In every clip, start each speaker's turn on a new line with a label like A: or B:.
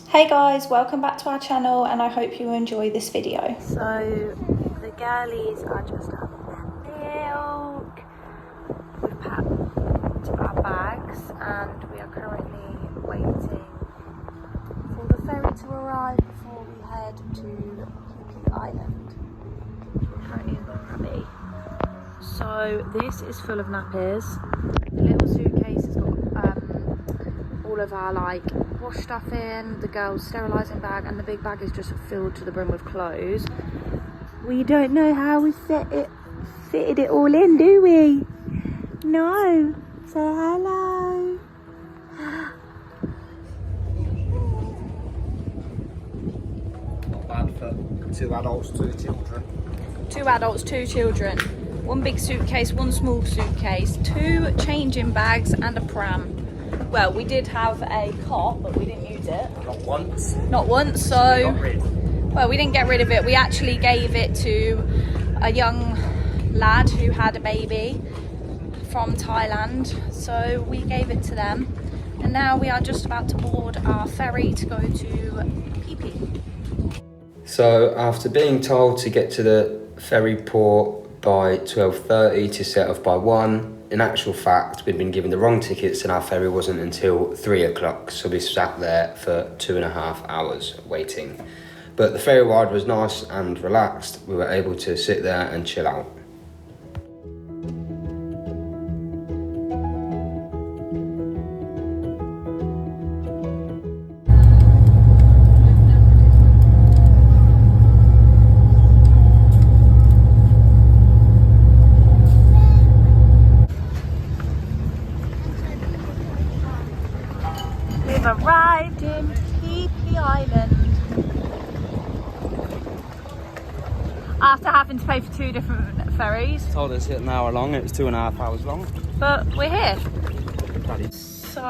A: Hey guys, welcome back to our channel and I hope you enjoy this video.
B: So the girlies are just having their milk. We've packed our bags and we are currently waiting for the ferry to arrive before we head to PHI PHI Island. We're currently in Krabi. So this is full of nappies. The little suitcase has got all of our like wash stuff in, the girls' sterilising bag, and the big bag is just filled to the brim with clothes. We don't know how we fitted it all in, do we? No. Say hello.
C: Not bad for 2 adults, 2 children.
A: 2 adults, 2 children. 1 big suitcase, 1 small suitcase, 2 changing bags and a pram. Well, we did have a cot, but we didn't use it.
C: Not once.
A: Not once, so... Well, we didn't get rid of it. We actually gave it to a young lad who had a baby from Thailand. So we gave it to them. And now we are just about to board our ferry to go to Phi Phi.
D: So after being told to get to the ferry port by 12:30 to set off by 1, in actual fact, we'd been given the wrong tickets and our ferry wasn't until 3 o'clock. So we sat there for 2.5 hours waiting. But the ferry ride was nice and relaxed. We were able to sit there and chill out.
B: We've arrived in Phi Phi Island after having to pay for 2 different ferries.
C: Told us it an hour long, it was 2.5 hours long.
B: But we're here.
A: So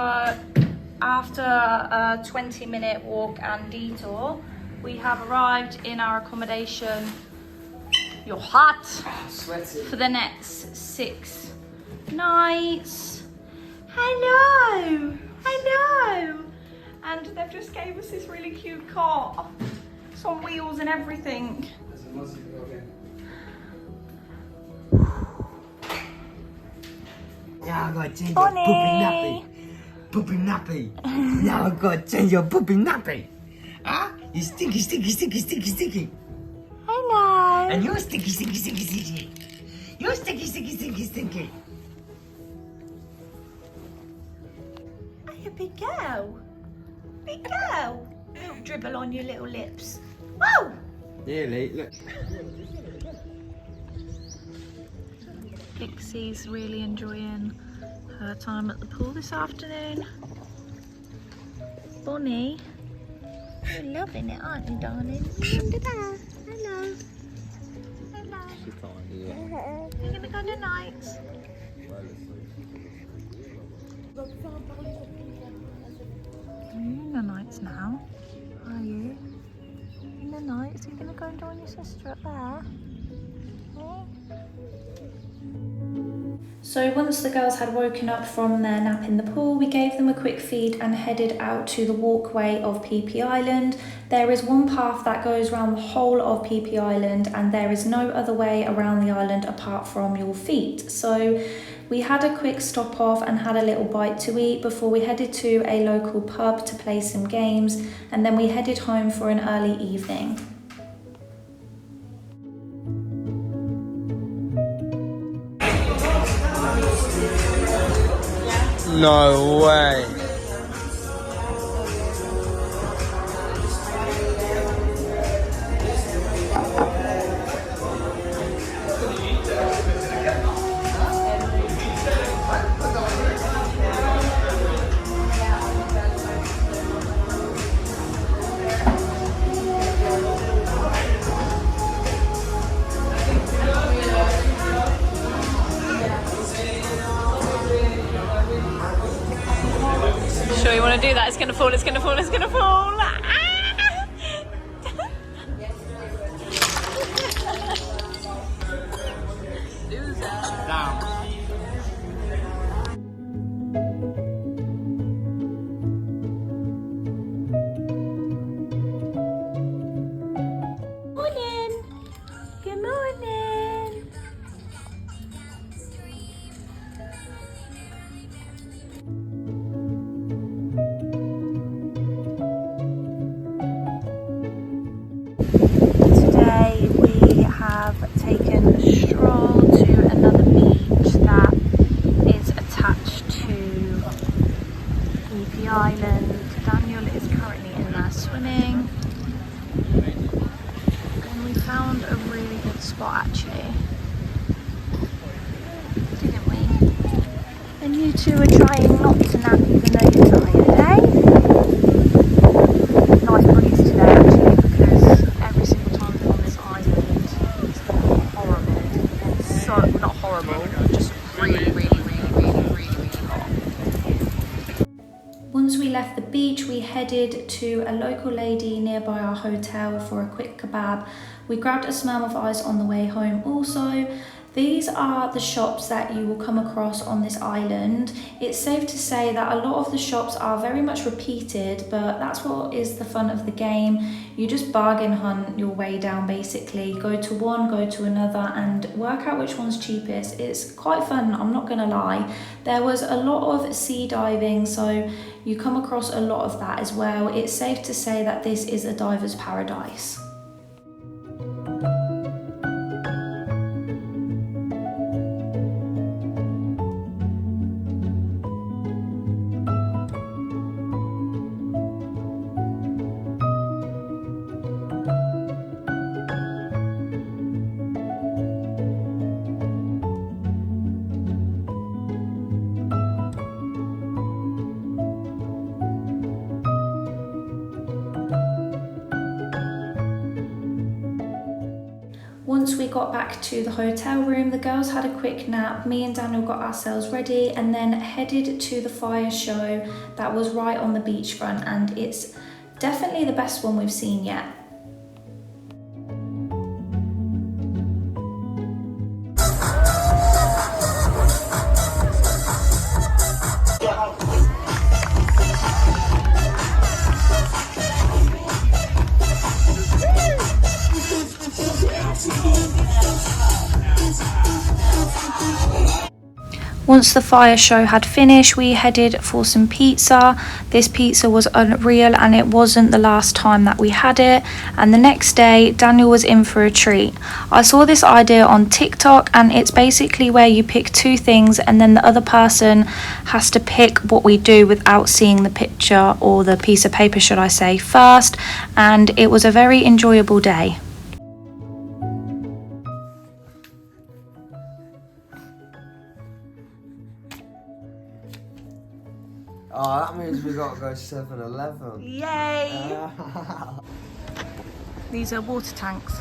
A: after a 20-minute walk and detour, we have arrived in our accommodation. You're hot.
C: Sweaty.
A: For the next 6 nights. Hello. Hello. And they've just gave us this really cute cot. It's on wheels and everything.
C: Now I've got to change
A: Bonnie.
C: your poopy nappy. Poopy nappy. Now I've got to change your poopy nappy. Huh? You stinky, stinky, stinky, stinky, stinky.
A: Hello.
C: And you're stinky, stinky, stinky, stinky. You're stinky, stinky, stinky, stinky.
A: Hey, a big girl. Big girl. Little dribble on your little lips. Whoa.
C: Yeah, look.
B: Pixie's really enjoying her time at the pool this afternoon. Bonnie, you're loving it, aren't you, darling? Hello. Hello. You're gonna go tonight. You're in the nights now, are you? In the nights, are you gonna go and join your sister up there?
A: So once the girls had woken up from their nap in the pool, we gave them a quick feed and headed out to the walkway of Phi Phi Island. There is one path that goes around the whole of Phi Phi Island and there is no other way around the island apart from your feet. So we had a quick stop off and had a little bite to eat before we headed to a local pub to play some games, and then we headed home for an early evening.
C: No way.
B: Sure you want to do that? It's gonna fall, it's gonna fall, it's gonna fall. Ah!
C: Down.
B: have taken a stroll to another beach that is attached to PHI Island. Daniel is currently in there swimming, and we found a really good spot actually, didn't we? And you two are trying not to nap even though you're tired, eh? Nice breeze today actually, because every single time we're on this island it's horrible. It's so, not horrible, just really hot.
A: Once we left the beach, we headed to a local lady nearby our hotel for a quick kebab. We grabbed a Smirnoff Ice on the way home also. These are the shops that you will come across on this island. It's safe to say that a lot of the shops are very much repeated, but that's what is the fun of the game. You just bargain hunt your way down basically. Go to one, go to another and work out which one's cheapest. It's quite fun, I'm not gonna lie. There was a lot of sea diving, so you come across a lot of that as well. It's safe to say that this is a diver's paradise. Once we got back to the hotel room, the girls had a quick nap, me and Daniel got ourselves ready and then headed to the fire show that was right on the beachfront, and it's definitely the best one we've seen yet. Once the fire show had finished, we headed for some pizza. This pizza was unreal and it wasn't the last time that we had it. And the next day, Daniel was in for a treat. I saw this idea on TikTok and it's basically where you pick two things and then the other person has to pick what we do without seeing the picture or the piece of paper, should I say, first. And it was a very enjoyable day.
C: Oh, that means we got to go 7-Eleven.
B: Yay! These are water tanks.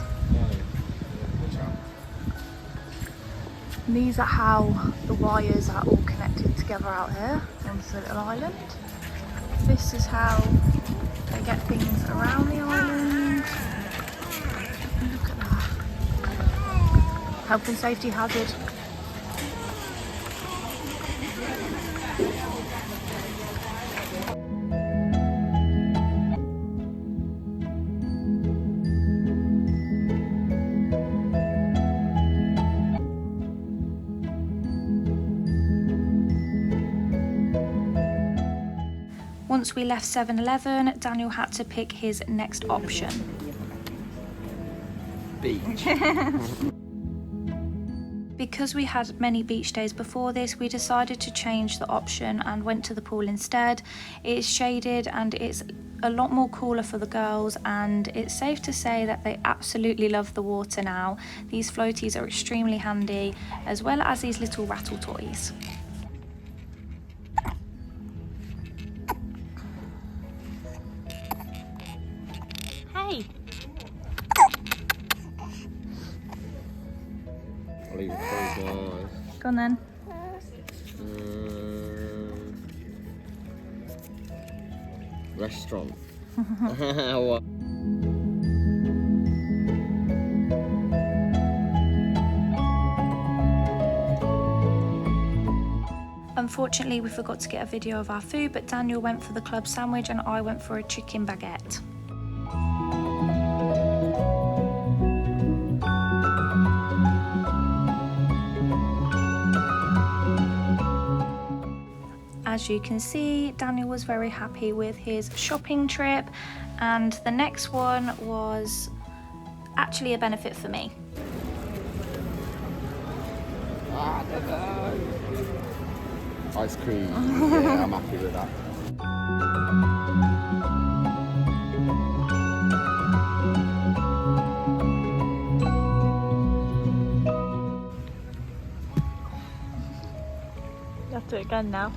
B: And these are how the wires are all connected together out here on this little island. This is how they get things around the island. Look at that. Health and safety hazard. Once we left 7-Eleven, Daniel had to pick his next option.
C: Beach.
A: Because we had many beach days before this, we decided to change the option and went to the pool instead. It's shaded and it's a lot more cooler for the girls, and it's safe to say that they absolutely love the water now. These floaties are extremely handy, as well as these little rattle toys. Hey!
C: I'll even close my eyes.
A: Go on then.
C: Restaurant. What?
A: Unfortunately, we forgot to get a video of our food, but Daniel went for the club sandwich and I went for a chicken baguette. As you can see, Daniel was very happy with his shopping trip, and the next one was actually a benefit for me.
E: I don't know. Ice cream. Yeah, I'm happy with that.
B: You have to do it again now.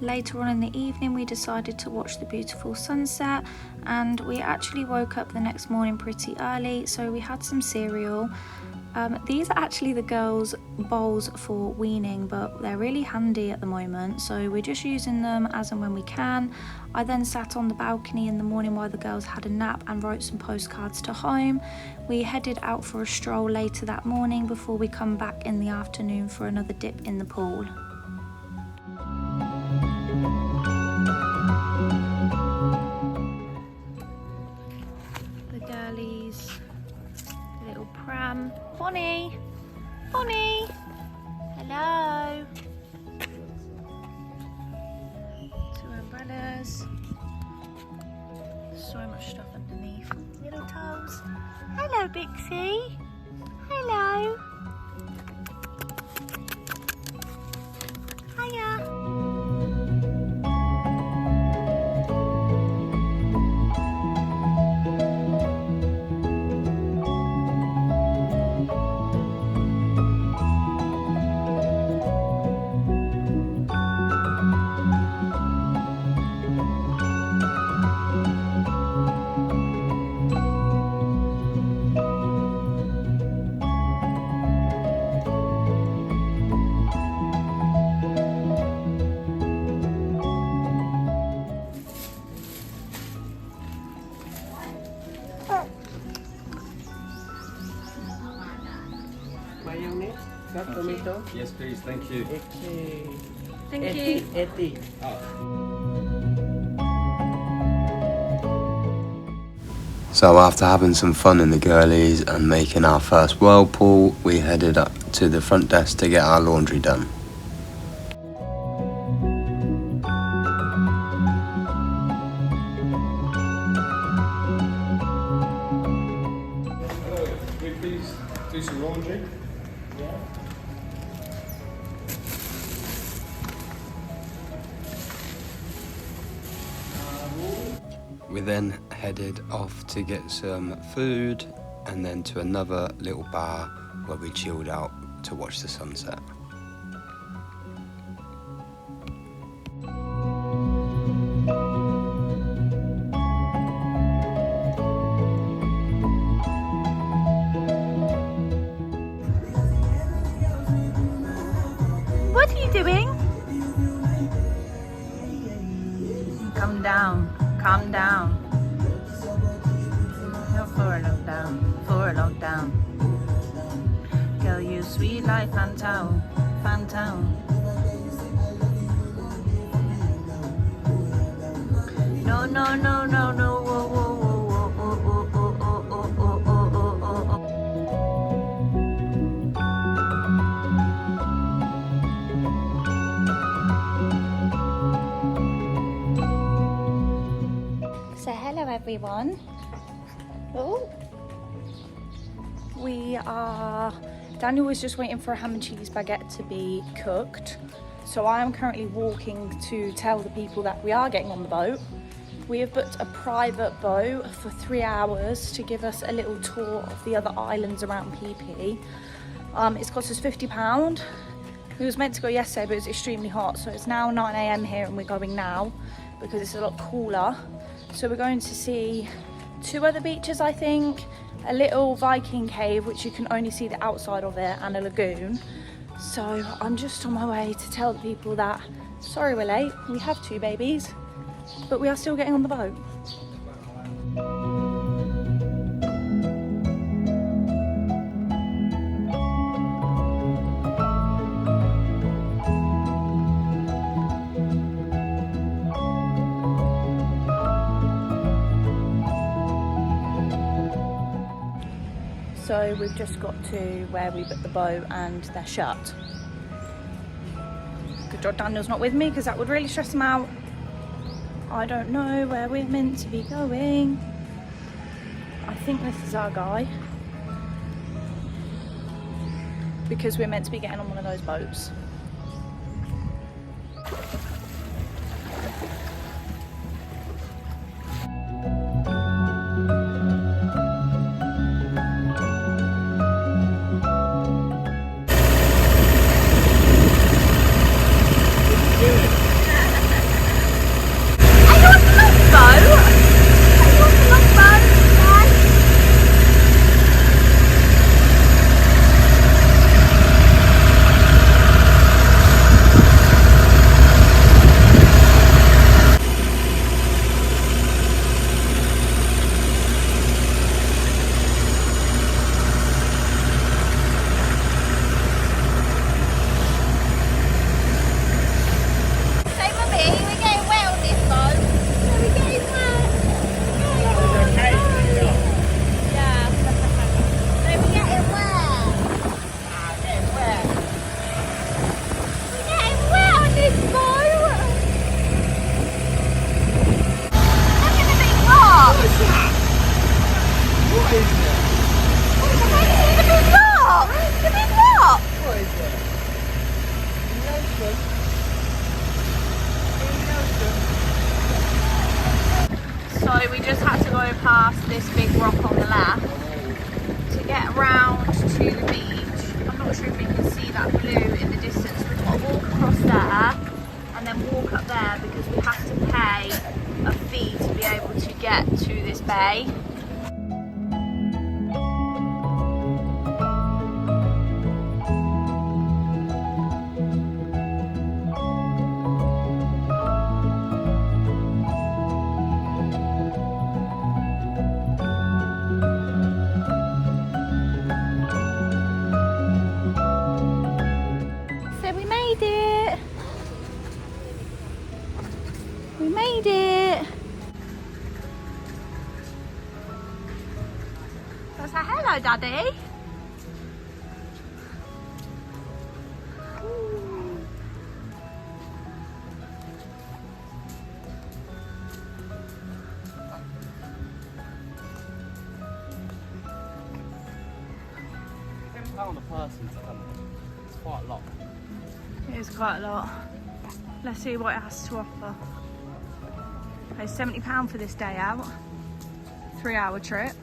A: Later on in the evening we decided to watch the beautiful sunset, and we actually woke up the next morning pretty early, so we had some cereal. These are actually the girls' bowls for weaning, but they're really handy at the moment, so we're just using them as and when we can. I then sat on the balcony in the morning while the girls had a nap and wrote some postcards to home. We headed out for a stroll later that morning before we come back in the afternoon for another dip in the pool. The girlies, little pram. Bonnie! Bonnie! Hello! Two umbrellas. So much stuff underneath. Little toes. Hello, Bixie! Hello! Hiya!
F: Mayonnaise? Got tomato?
D: Yes, please. Thank you.
F: Okay.
B: Thank you.
F: 80.
D: So after having some fun in the girlies and making our first whirlpool, we headed up to the front desk to get our laundry done.
E: Can we please do some laundry?
D: We then headed off to get some food and then to another little bar where we chilled out to watch the sunset.
B: What are you doing? Calm down, calm down. You're forward down, forward down. Girl, you sweet like Fantone, Fantone. No, no, no, no, no, whoa, whoa, whoa, whoa, whoa, whoa, whoa, whoa, whoa, whoa, whoa, whoa, whoa.
A: So hello everyone. Oh, Daniel was just waiting for a ham and cheese baguette to be cooked. So I am currently walking to tell the people that we are getting on the boat. We have booked a private boat for 3 hours to give us a little tour of the other islands around PHI. It's cost us £50. We was meant to go yesterday, but it was extremely hot. So it's now 9 AM here and we're going now because it's a lot cooler. So we're going to see 2 other beaches, I think, a little Viking cave, which you can only see the outside of it, and a lagoon. So I'm just on my way to tell the people that, sorry we're late, we have 2 babies, but we are still getting on the boat. So we've just got to where we booked the boat and they're shut. Good job Daniel's not with me because that would really stress him out. I don't know where we're meant to be going. I think this is our guy. Because we're meant to be getting on one of those boats. So we just had to go past this big rock on the left to get around to the beach. I'm not sure if you can see that blue in the distance. We've got to walk across there and then walk up there because we have to pay a fee to be able to get to this bay. We made it! So say hello, Daddy.
F: £10 a person to come. It's quite a lot.
A: It is quite a lot. Let's see what it has to offer. It's £70 for this day out. 3-hour trip.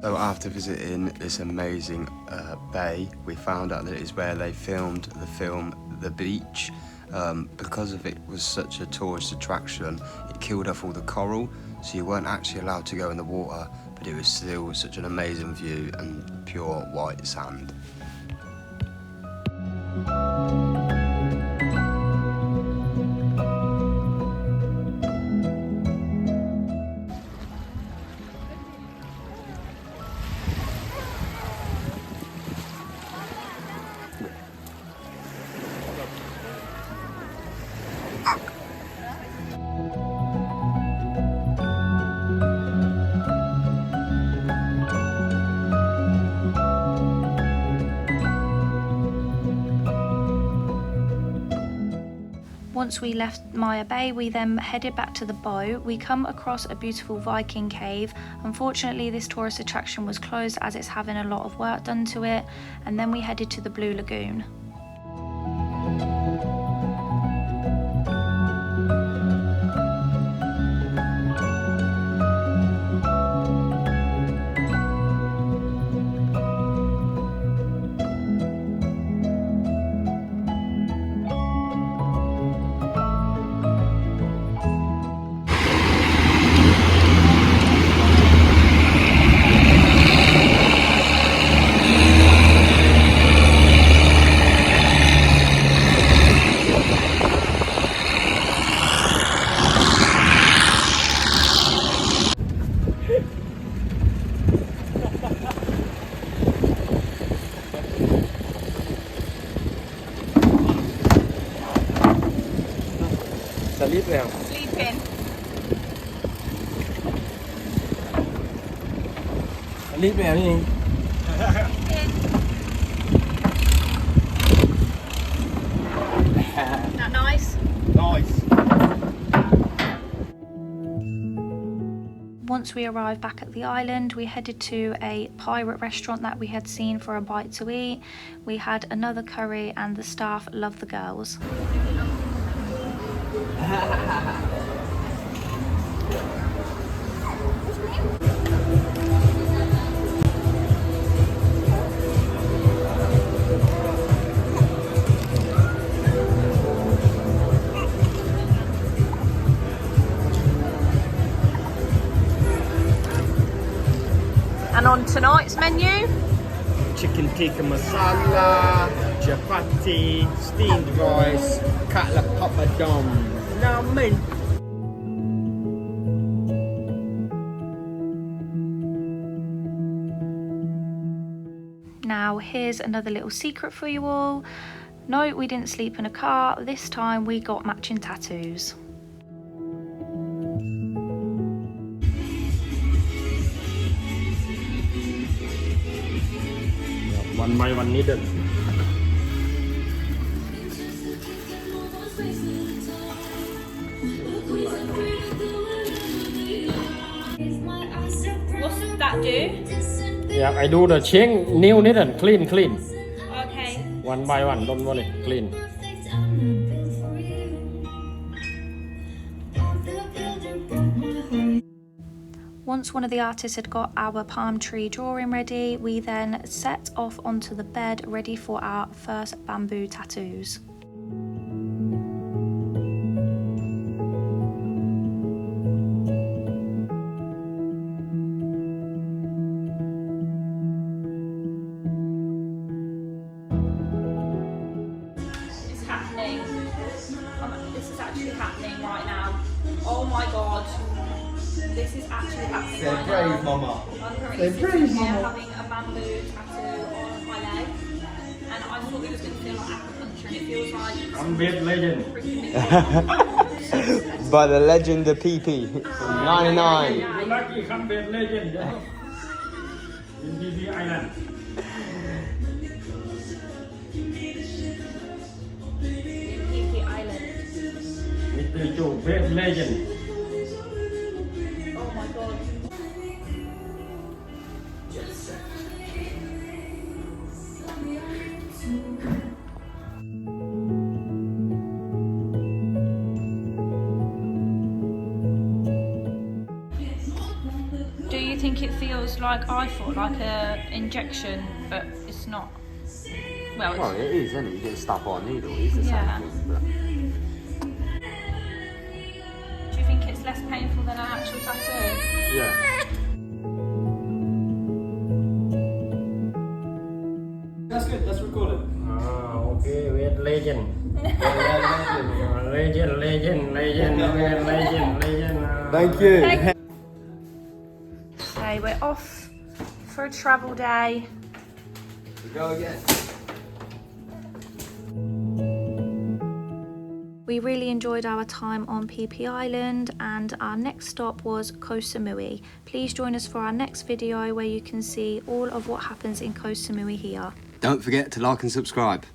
D: So after visiting this amazing bay, we found out that it is where they filmed the film The Beach. Because of it was such a tourist attraction, it killed off all the coral, so you weren't actually allowed to go in the water, but it was still such an amazing view and pure white sand.
A: Once we left Maya Bay, we then headed back to the boat. We come across a beautiful Viking cave. Unfortunately, this tourist attraction was closed as it's having a lot of work done to it. And then we headed to the Blue Lagoon.
F: Sleep now.
A: Sleeping.
F: รีบแบบนี้
A: That nice?
F: Nice.
A: Once we arrived back at the island, we headed to a pirate restaurant that we had seen for a bite to eat. We had another curry and the staff loved the girls.
B: And on tonight's menu,
F: Chicken tikka masala, chapati, steamed rice, katla papadum. Now, man.
A: Now here's another little secret for you all. No, we didn't sleep in a car. This time we got matching tattoos.
F: One by one needed.
A: What's that do?
F: Yeah, I do the change new needed. Clean.
A: Okay.
F: One by one, don't worry. Clean.
A: Once one of the artists had got our palm tree drawing ready, we then set off onto the bed ready for our first bamboo tattoos. It's happening. This is actually happening right now. Oh my god. This is actually happening right now.
C: Mama.
A: I'm currently sitting here having a bamboo tattoo on my leg, and I thought it was going to feel like acupuncture, and it feels like
F: I'm bed legend.
D: By the legend of PP. 99.
F: Lucky come bed legend. In PHI Island.
A: PHI Island.
F: With the two bed legend.
A: Oh my god. Do you think it feels like I thought, like a injection, but it's not? Well,
D: Well, it is, isn't it? You get stuck on a needle. It's the
A: Yeah.
D: same thing. But...
A: do you think it's less painful than an actual tattoo?
D: Yeah.
F: That's good, let's record it. Ah, okay, we're legend. Legend.
D: Thank you.
A: Okay, we're off for a travel day.
D: We go again.
A: We really enjoyed our time on PHI Island, and our next stop was Koh Samui. Please join us for our next video where you can see all of what happens in Koh Samui here.
D: Don't forget to like and subscribe.